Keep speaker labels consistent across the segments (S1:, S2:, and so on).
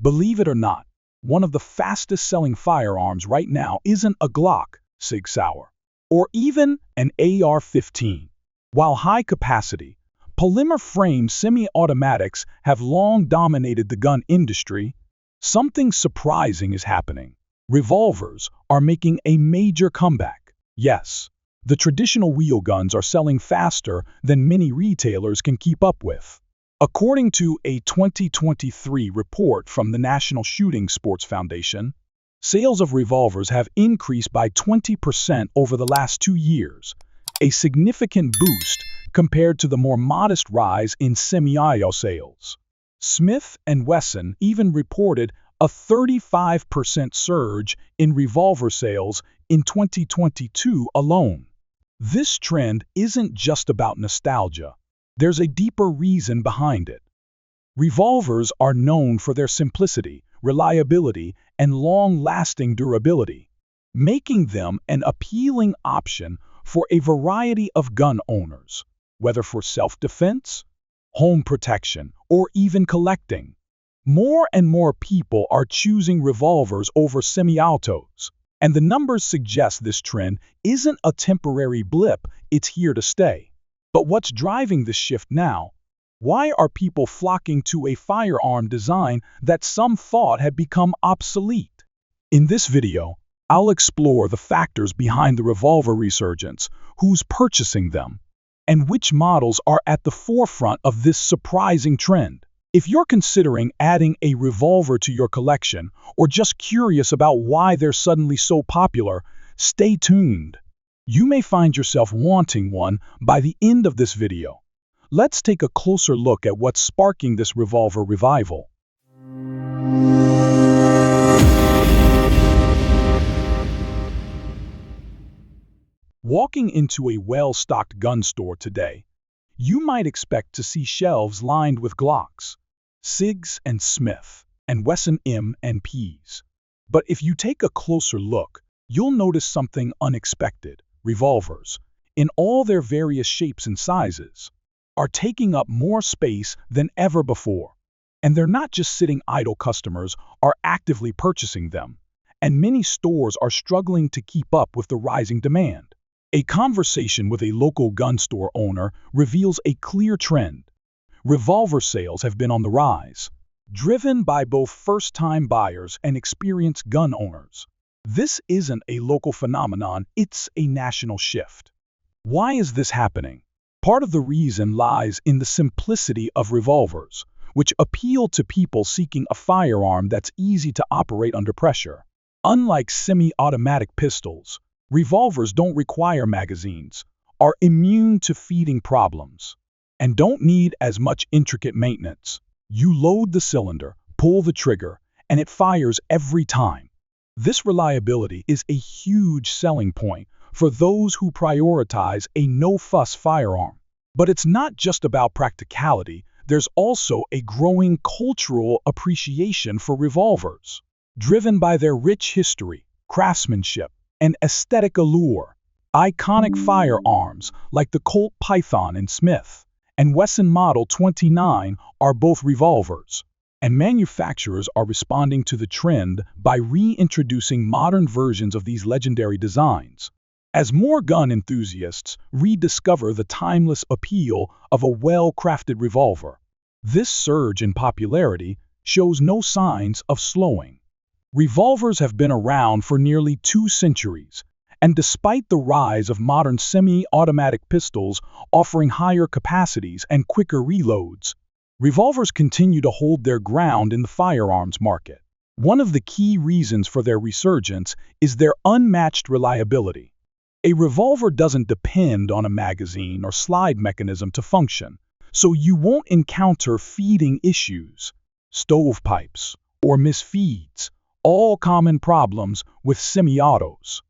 S1: Believe it or not, one of the fastest-selling firearms right now isn't a Glock, Sig Sauer, or even an AR-15. While high-capacity, polymer-frame semi-automatics have long dominated the gun industry, something surprising is happening. Revolvers are making a major comeback. Yes, the traditional wheel guns are selling faster than many retailers can keep up with. According to a 2023 report from the National Shooting Sports Foundation, sales of revolvers have increased by 20% over the last 2 years, a significant boost compared to the more modest rise in semi-auto sales. Smith & Wesson even reported a 35% surge in revolver sales in 2022 alone. This trend isn't just about nostalgia. There's a deeper reason behind it. Revolvers are known for their simplicity, reliability, and long-lasting durability, making them an appealing option for a variety of gun owners, whether for self-defense, home protection, or even collecting. More and more people are choosing revolvers over semi-autos, and the numbers suggest this trend isn't a temporary blip, it's here to stay. But what's driving this shift now? Why are people flocking to a firearm design that some thought had become obsolete? In this video, I'll explore the factors behind the revolver resurgence, who's purchasing them, and which models are at the forefront of this surprising trend. If you're considering adding a revolver to your collection, or just curious about why they're suddenly so popular, stay tuned. You may find yourself wanting one by the end of this video. Let's take a closer look at what's sparking this revolver revival. Walking into a well-stocked gun store today, you might expect to see shelves lined with Glocks, Sigs and Smith, and Wesson M&Ps. But if you take a closer look, you'll notice something unexpected. Revolvers, in all their various shapes and sizes, are taking up more space than ever before. And they're not just sitting idle. Customers are actively purchasing them, and many stores are struggling to keep up with the rising demand. A conversation with a local gun store owner reveals a clear trend. Revolver sales have been on the rise, driven by both first-time buyers and experienced gun owners. This isn't a local phenomenon, it's a national shift. Why is this happening? Part of the reason lies in the simplicity of revolvers, which appeal to people seeking a firearm that's easy to operate under pressure. Unlike semi-automatic pistols, revolvers don't require magazines, are immune to feeding problems, and don't need as much intricate maintenance. You load the cylinder, pull the trigger, and it fires every time. This reliability is a huge selling point for those who prioritize a no-fuss firearm. But it's not just about practicality, there's also a growing cultural appreciation for revolvers, driven by their rich history, craftsmanship, and aesthetic allure. Iconic firearms like the Colt Python and Smith and Wesson Model 29 are both revolvers, and manufacturers are responding to the trend by reintroducing modern versions of these legendary designs. As more gun enthusiasts rediscover the timeless appeal of a well-crafted revolver, this surge in popularity shows no signs of slowing. Revolvers have been around for nearly 2 centuries, and despite the rise of modern semi-automatic pistols offering higher capacities and quicker reloads, revolvers continue to hold their ground in the firearms market. One of the key reasons for their resurgence is their unmatched reliability. A revolver doesn't depend on a magazine or slide mechanism to function, so you won't encounter feeding issues, stovepipes, or misfeeds, all common problems with semi-autos.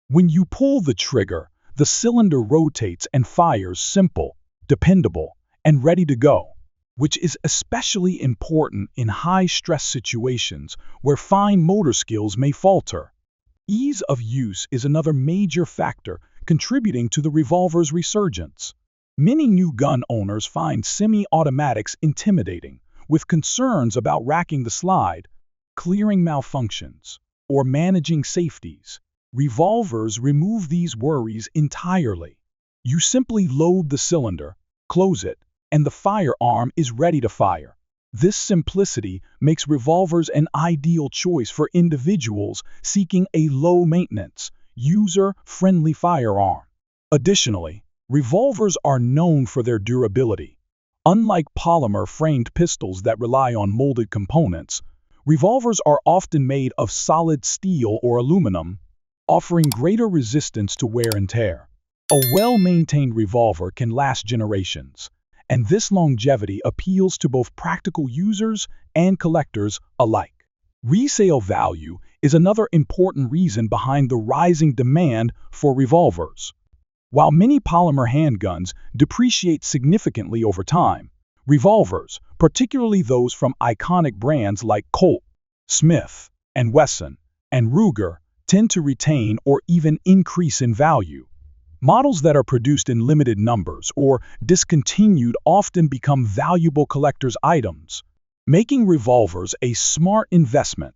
S1: When you pull the trigger, the cylinder rotates and fires simple, dependable, and ready to go, which is especially important in high-stress situations where fine motor skills may falter. Ease of use is another major factor contributing to the revolver's resurgence. Many new gun owners find semi-automatics intimidating, with concerns about racking the slide, clearing malfunctions, or managing safeties. Revolvers remove these worries entirely. You simply load the cylinder, close it, and the firearm is ready to fire. This simplicity makes revolvers an ideal choice for individuals seeking a low-maintenance, user-friendly firearm. Additionally, revolvers are known for their durability. Unlike polymer-framed pistols that rely on molded components, revolvers are often made of solid steel or aluminum, offering greater resistance to wear and tear. A well-maintained revolver can last generations, and this longevity appeals to both practical users and collectors alike. Resale value is another important reason behind the rising demand for revolvers. While many polymer handguns depreciate significantly over time, revolvers, particularly those from iconic brands like Colt, Smith & Wesson, and Ruger, tend to retain or even increase in value. Models that are produced in limited numbers or discontinued often become valuable collector's items, making revolvers a smart investment.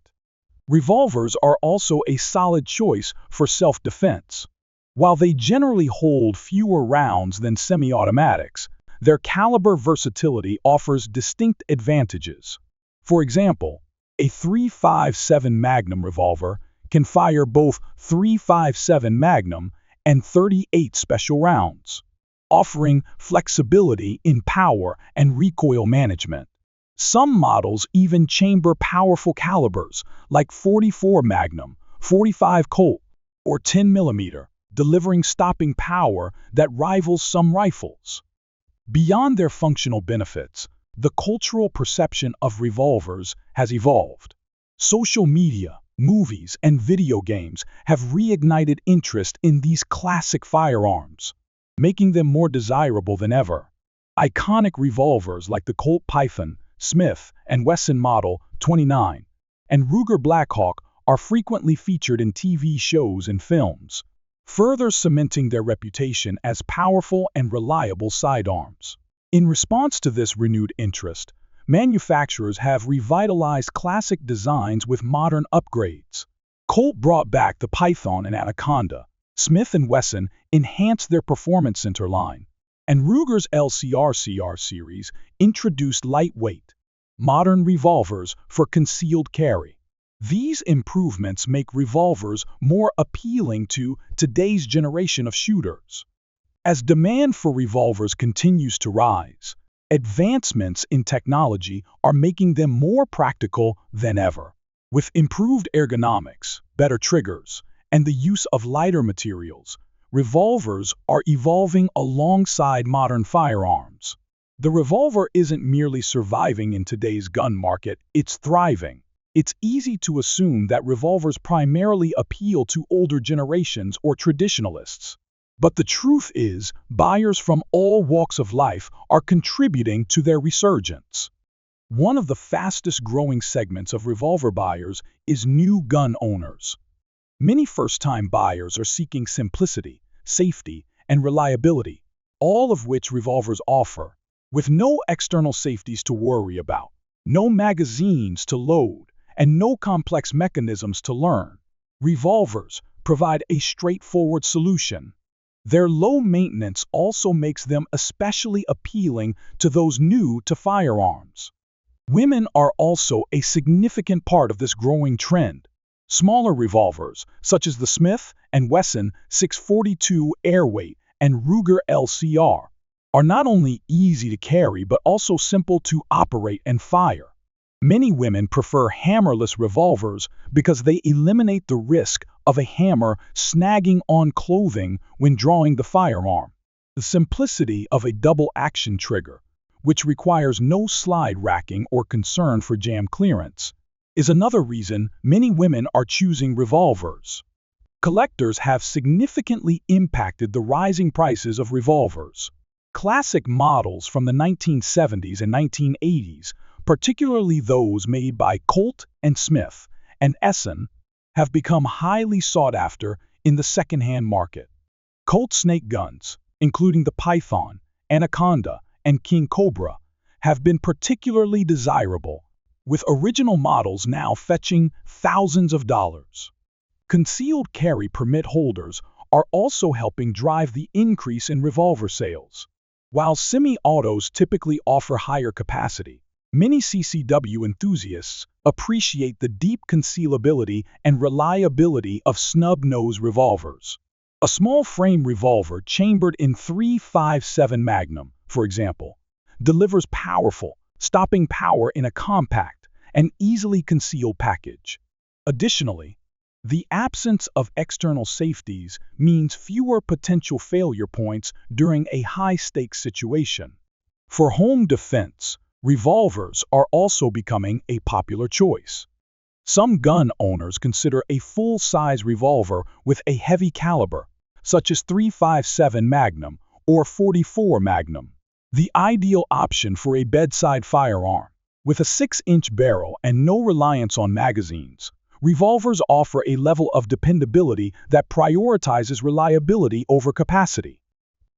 S1: Revolvers are also a solid choice for self-defense. While they generally hold fewer rounds than semi-automatics, their caliber versatility offers distinct advantages. For example, a .357 Magnum revolver can fire both .357 Magnum and 38 special rounds, offering flexibility in power and recoil management. Some models even chamber powerful calibers like .44 Magnum, .45 Colt, or 10mm, delivering stopping power that rivals some rifles. Beyond their functional benefits, the cultural perception of revolvers has evolved. Social media, movies, and video games have reignited interest in these classic firearms, making them more desirable than ever. Iconic revolvers like the Colt Python, Smith & Wesson Model 29, and Ruger Blackhawk are frequently featured in TV shows and films, further cementing their reputation as powerful and reliable sidearms. In response to this renewed interest, manufacturers have revitalized classic designs with modern upgrades. Colt brought back the Python and Anaconda, Smith & Wesson enhanced their Performance Center line, and Ruger's LCR series introduced lightweight, modern revolvers for concealed carry. These improvements make revolvers more appealing to today's generation of shooters. As demand for revolvers continues to rise, advancements in technology are making them more practical than ever. With improved ergonomics, better triggers, and the use of lighter materials, revolvers are evolving alongside modern firearms. The revolver isn't merely surviving in today's gun market, it's thriving. It's easy to assume that revolvers primarily appeal to older generations or traditionalists. But the truth is, buyers from all walks of life are contributing to their resurgence. One of the fastest-growing segments of revolver buyers is new gun owners. Many first-time buyers are seeking simplicity, safety, and reliability, all of which revolvers offer, with no external safeties to worry about, no magazines to load, and no complex mechanisms to learn. Revolvers provide a straightforward solution. Their low maintenance also makes them especially appealing to those new to firearms. Women are also a significant part of this growing trend. Smaller revolvers, such as the Smith & Wesson 642 Airweight and Ruger LCR, are not only easy to carry but also simple to operate and fire. Many women prefer hammerless revolvers because they eliminate the risk of a hammer snagging on clothing when drawing the firearm. The simplicity of a double-action trigger, which requires no slide racking or concern for jam clearance, is another reason many women are choosing revolvers. Collectors have significantly impacted the rising prices of revolvers. Classic models from the 1970s and 1980s, particularly those made by Colt and Smith and Wesson, have become highly sought after in the secondhand market. Colt snake guns, including the Python, Anaconda, and King Cobra, have been particularly desirable, with original models now fetching thousands of dollars. Concealed carry permit holders are also helping drive the increase in revolver sales. While semi-autos typically offer higher capacity, many CCW enthusiasts appreciate the deep concealability and reliability of snub-nose revolvers. A small frame revolver chambered in .357 Magnum, for example, delivers powerful, stopping power in a compact and easily concealed package. Additionally, the absence of external safeties means fewer potential failure points during a high-stakes situation. For home defense, revolvers are also becoming a popular choice. Some gun owners consider a full-size revolver with a heavy caliber, such as .357 Magnum or .44 Magnum, the ideal option for a bedside firearm. With a 6-inch barrel and no reliance on magazines, revolvers offer a level of dependability that prioritizes reliability over capacity.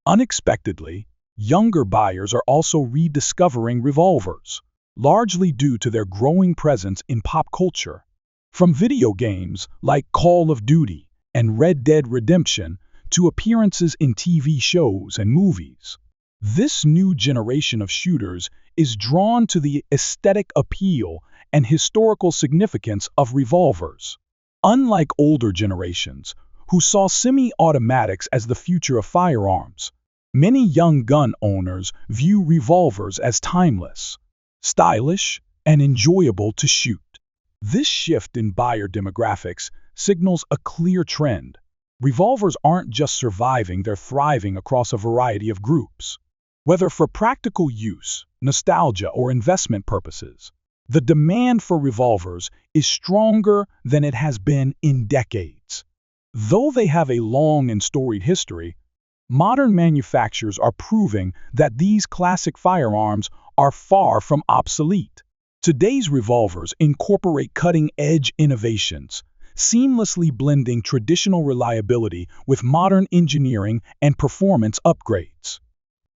S1: Unexpectedly, younger buyers are also rediscovering revolvers, largely due to their growing presence in pop culture. From video games like Call of Duty and Red Dead Redemption to appearances in TV shows and movies, this new generation of shooters is drawn to the aesthetic appeal and historical significance of revolvers. Unlike older generations, who saw semi-automatics as the future of firearms, many young gun owners view revolvers as timeless, stylish, and enjoyable to shoot. This shift in buyer demographics signals a clear trend. Revolvers aren't just surviving, they're thriving across a variety of groups. Whether for practical use, nostalgia, or investment purposes, the demand for revolvers is stronger than it has been in decades. Though they have a long and storied history, modern manufacturers are proving that these classic firearms are far from obsolete. Today's revolvers incorporate cutting-edge innovations, seamlessly blending traditional reliability with modern engineering and performance upgrades.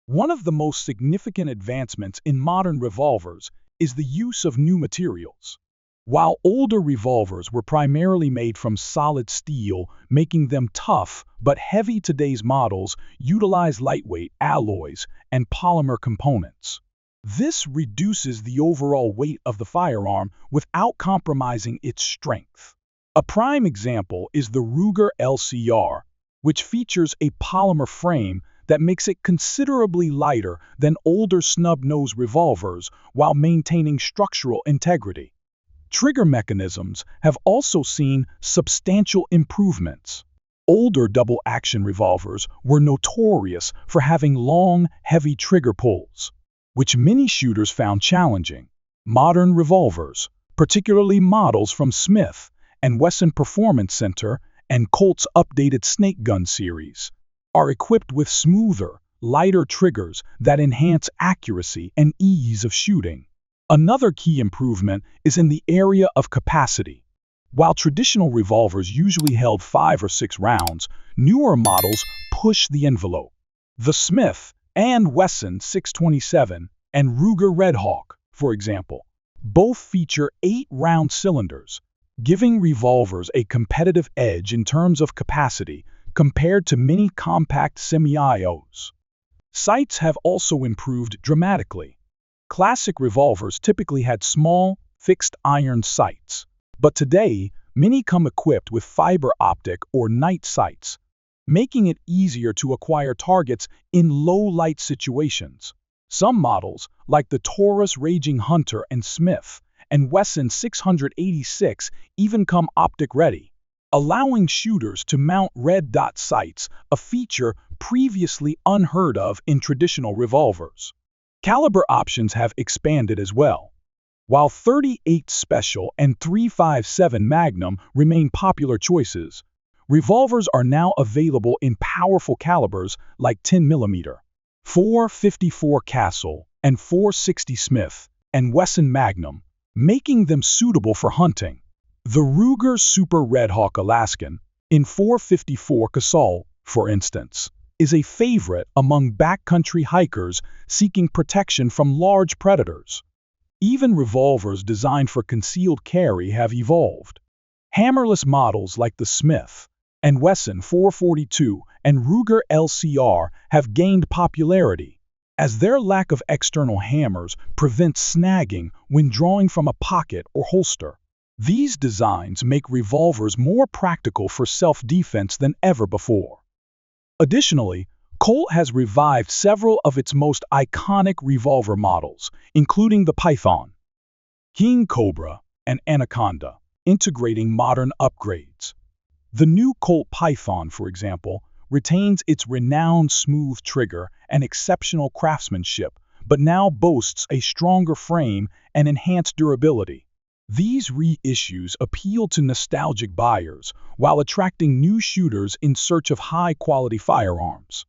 S1: One of the most significant advancements in modern revolvers is the use of new materials. While older revolvers were primarily made from solid steel, making them tough but heavy, today's models utilize lightweight alloys and polymer components. This reduces the overall weight of the firearm without compromising its strength. A prime example is the Ruger LCR, which features a polymer frame that makes it considerably lighter than older snub-nose revolvers while maintaining structural integrity. Trigger mechanisms have also seen substantial improvements. Older double-action revolvers were notorious for having long, heavy trigger pulls, which many shooters found challenging. Modern revolvers, particularly models from Smith & Wesson Performance Center and Colt's updated Snake Gun series, are equipped with smoother, lighter triggers that enhance accuracy and ease of shooting. Another key improvement is in the area of capacity. While traditional revolvers usually held 5 or 6 rounds, newer models push the envelope. The Smith & Wesson 627 and Ruger Red Hawk, for example, both feature 8-round cylinders, giving revolvers a competitive edge in terms of capacity compared to many compact semi-autos. Sights have also improved dramatically. Classic revolvers typically had small, fixed-iron sights, but today many come equipped with fiber optic or night sights, making it easier to acquire targets in low-light situations. Some models, like the Taurus Raging Hunter and Smith & Wesson 686, even come optic-ready, allowing shooters to mount red dot sights, a feature previously unheard of in traditional revolvers. Caliber options have expanded as well. While .38 Special and .357 Magnum remain popular choices, revolvers are now available in powerful calibers like 10mm, .454 Castle, and .460 Smith & Wesson Magnum, making them suitable for hunting. The Ruger Super Red Hawk Alaskan, in .454 Castle, for instance, is a favorite among backcountry hikers seeking protection from large predators. Even revolvers designed for concealed carry have evolved. Hammerless models like the Smith and Wesson 442 and Ruger LCR have gained popularity, as their lack of external hammers prevents snagging when drawing from a pocket or holster. These designs make revolvers more practical for self-defense than ever before. Additionally, Colt has revived several of its most iconic revolver models, including the Python, King Cobra, and Anaconda, integrating modern upgrades. The new Colt Python, for example, retains its renowned smooth trigger and exceptional craftsmanship, but now boasts a stronger frame and enhanced durability. These reissues appeal to nostalgic buyers while attracting new shooters in search of high-quality firearms.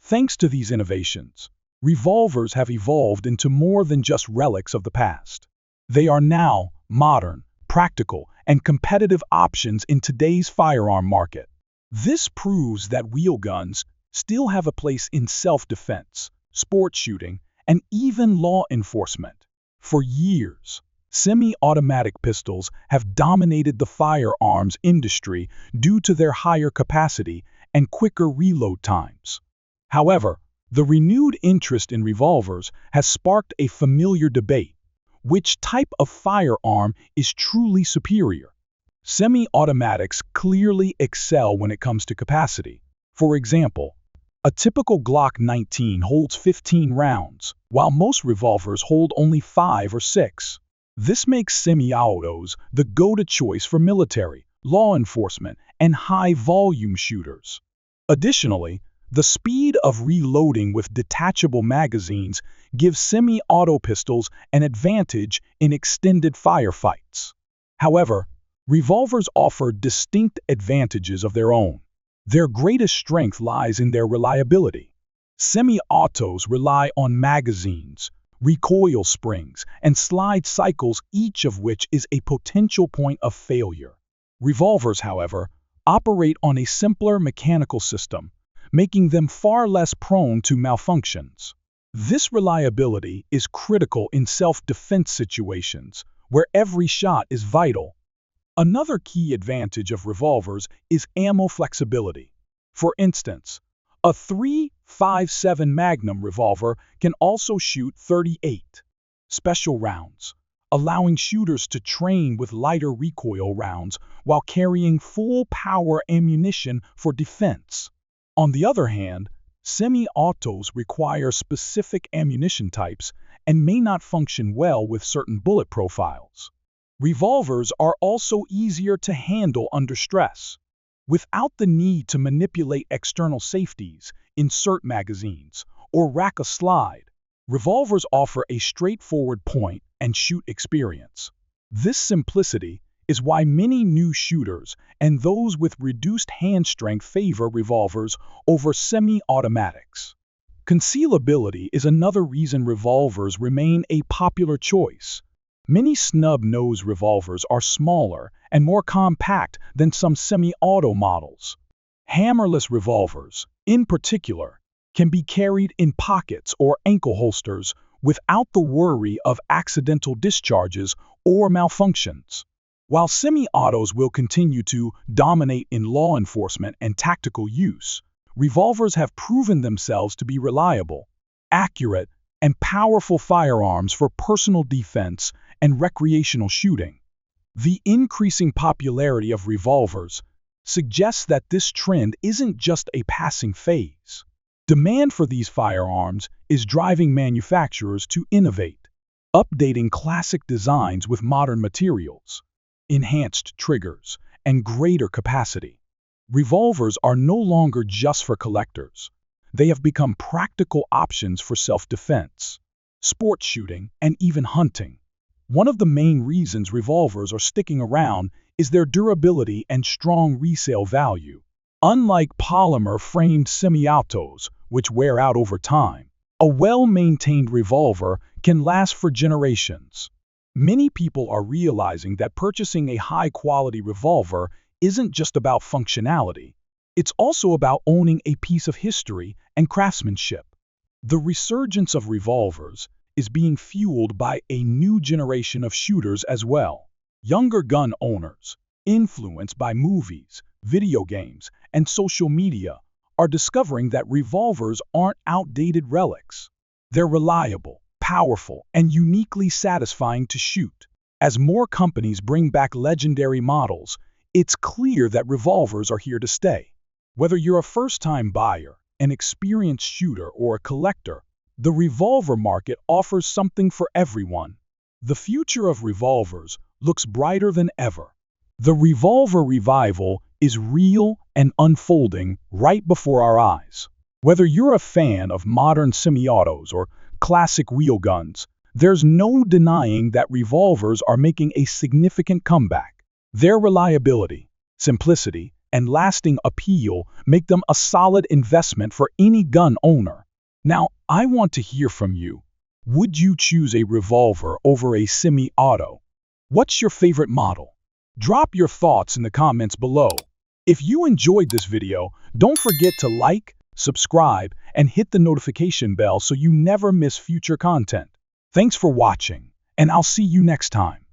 S1: Thanks to these innovations, revolvers have evolved into more than just relics of the past. They are now modern, practical, and competitive options in today's firearm market. This proves that wheel guns still have a place in self-defense, sport shooting, and even law enforcement. For years, semi-automatic pistols have dominated the firearms industry due to their higher capacity and quicker reload times. However, the renewed interest in revolvers has sparked a familiar debate: which type of firearm is truly superior? Semi-automatics clearly excel when it comes to capacity. For example, a typical Glock 19 holds 15 rounds, while most revolvers hold only 5 or 6. This makes semi-autos the go-to choice for military, law enforcement, and high-volume shooters. Additionally, the speed of reloading with detachable magazines gives semi-auto pistols an advantage in extended firefights. However, revolvers offer distinct advantages of their own. Their greatest strength lies in their reliability. Semi-autos rely on magazines, recoil springs, and slide cycles, each of which is a potential point of failure. Revolvers, however, operate on a simpler mechanical system, making them far less prone to malfunctions. This reliability is critical in self-defense situations, where every shot is vital. Another key advantage of revolvers is ammo flexibility. For instance, a .357 Magnum revolver can also shoot 38 special rounds, allowing shooters to train with lighter recoil rounds while carrying full-power ammunition for defense. On the other hand, semi-autos require specific ammunition types and may not function well with certain bullet profiles. Revolvers are also easier to handle under stress. Without the need to manipulate external safeties, insert magazines, or rack a slide, revolvers offer a straightforward point-and-shoot experience. This simplicity is why many new shooters and those with reduced hand strength favor revolvers over semi-automatics. Concealability is another reason revolvers remain a popular choice. Many snub-nose revolvers are smaller and more compact than some semi-auto models. Hammerless revolvers, in particular, can be carried in pockets or ankle holsters without the worry of accidental discharges or malfunctions. While semi-autos will continue to dominate in law enforcement and tactical use, revolvers have proven themselves to be reliable, accurate, and powerful firearms for personal defense and recreational shooting. The increasing popularity of revolvers suggests that this trend isn't just a passing phase. Demand for these firearms is driving manufacturers to innovate, updating classic designs with modern materials, enhanced triggers, and greater capacity. Revolvers are no longer just for collectors. They have become practical options for self-defense, sport shooting, and even hunting. One of the main reasons revolvers are sticking around is their durability and strong resale value. Unlike polymer-framed semi-autos, which wear out over time, a well-maintained revolver can last for generations. Many people are realizing that purchasing a high-quality revolver isn't just about functionality. It's also about owning a piece of history and craftsmanship. The resurgence of revolvers is being fueled by a new generation of shooters as well. Younger gun owners, influenced by movies, video games, and social media, are discovering that revolvers aren't outdated relics. They're reliable, powerful, and uniquely satisfying to shoot. As more companies bring back legendary models, it's clear that revolvers are here to stay. Whether you're a first-time buyer, an experienced shooter, or a collector, the revolver market offers something for everyone. The future of revolvers looks brighter than ever. The revolver revival is real and unfolding right before our eyes. Whether you're a fan of modern semi-autos or classic wheel guns, there's no denying that revolvers are making a significant comeback. Their reliability, simplicity, and lasting appeal make them a solid investment for any gun owner. Now, I want to hear from you. Would you choose a revolver over a semi-auto? What's your favorite model? Drop your thoughts in the comments below. If you enjoyed this video, don't forget to like, subscribe, and hit the notification bell so you never miss future content. Thanks for watching, and I'll see you next time.